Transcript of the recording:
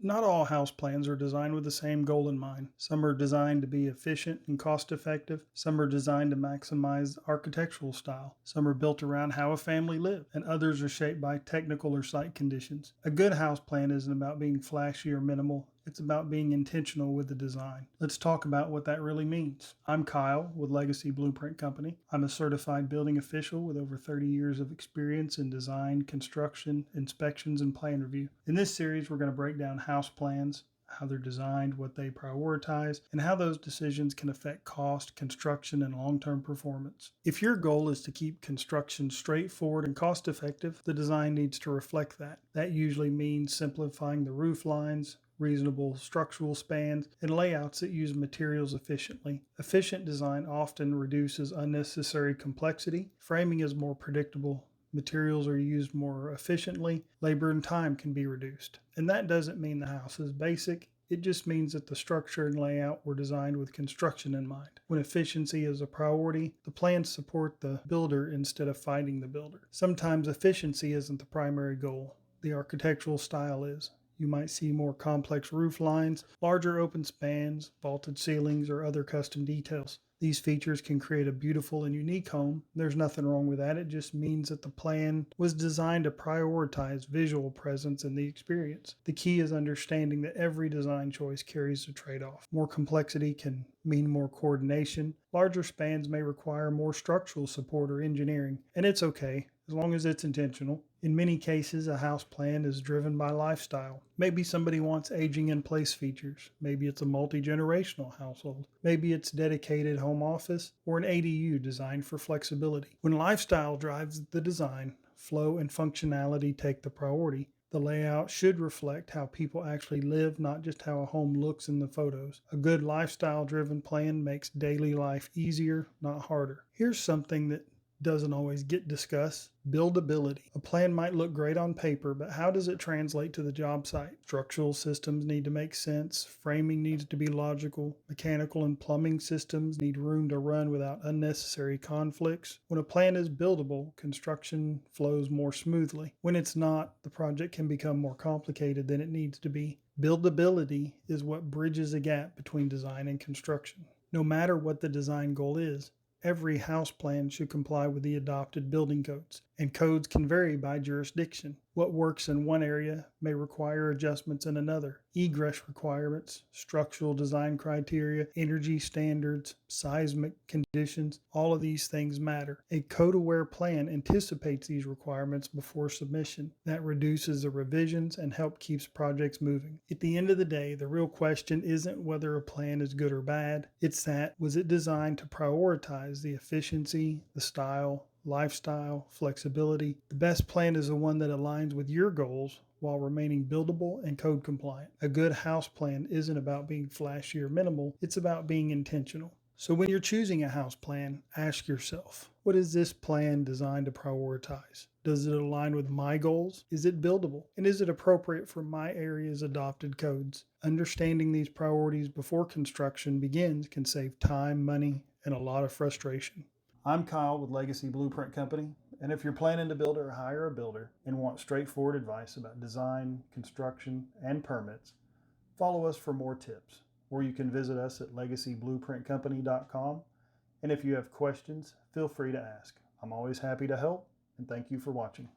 Not all house plans are designed with the same goal in mind. Some are designed to be efficient and cost effective. Some are designed to maximize architectural style. Some are built around how a family lives, and others are shaped by technical or site conditions. A good house plan isn't about being flashy or minimal. It's about being intentional with the design. Let's talk about what that really means. I'm Kyle with Legacy Blueprint Company. I'm a certified building official with over 30 years of experience in design, construction, inspections, and plan review. In this series, we're going to break down house plans, how they're designed, what they prioritize, and how those decisions can affect cost, construction, and long-term performance. If your goal is to keep construction straightforward and cost-effective, the design needs to reflect that. That usually means simplifying the roof lines, reasonable structural spans, and layouts that use materials efficiently. Efficient design often reduces unnecessary complexity. Framing is more predictable. Materials are used more efficiently. Labor and time can be reduced. And that doesn't mean the house is basic. It just means that the structure and layout were designed with construction in mind. When efficiency is a priority, the plans support the builder instead of fighting the builder. Sometimes efficiency isn't the primary goal. The architectural style is. You might see more complex roof lines, larger open spans, vaulted ceilings, or other custom details. These features can create a beautiful and unique home. There's nothing wrong with that. It just means that the plan was designed to prioritize visual presence in the experience. The key is understanding that every design choice carries a trade-off. More complexity can mean more coordination. Larger spans may require more structural support or engineering, and it's okay, as long as it's intentional. In many cases, a house plan is driven by lifestyle. Maybe somebody wants aging-in-place features. Maybe it's a multi-generational household. Maybe it's dedicated home office or an ADU designed for flexibility. When lifestyle drives the design, flow and functionality take the priority. The layout should reflect how people actually live, not just how a home looks in the photos. A good lifestyle-driven plan makes daily life easier, not harder. Here's something that doesn't always get discussed: buildability. A plan might look great on paper, but how does it translate to the job site? Structural systems need to make sense. Framing needs to be logical. Mechanical and plumbing systems need room to run without unnecessary conflicts. When a plan is buildable, construction flows more smoothly. When it's not, the project can become more complicated than it needs to be. Buildability is what bridges a gap between design and construction. No matter what the design goal is, every house plan should comply with the adopted building codes, and codes can vary by jurisdiction. What works in one area may require adjustments in another. Egress requirements, structural design criteria, energy standards, seismic conditions, all of these things matter. A code-aware plan anticipates these requirements before submission. That reduces the revisions and helps keeps projects moving. At the end of the day, the real question isn't whether a plan is good or bad. It's that, was it designed to prioritize the efficiency, the style, lifestyle, flexibility? The best plan is the one that aligns with your goals while remaining buildable and code compliant. A good house plan isn't about being flashy or minimal, it's about being intentional. So when you're choosing a house plan, ask yourself, what is this plan designed to prioritize? Does it align with my goals? Is it buildable? And is it appropriate for my area's adopted codes? Understanding these priorities before construction begins can save time, money, and a lot of frustration. I'm Kyle with Legacy Blueprint Company, and if you're planning to build or hire a builder and want straightforward advice about design, construction, and permits, follow us for more tips, or you can visit us at legacyblueprintcompany.com. And if you have questions, feel free to ask. I'm always happy to help, and thank you for watching.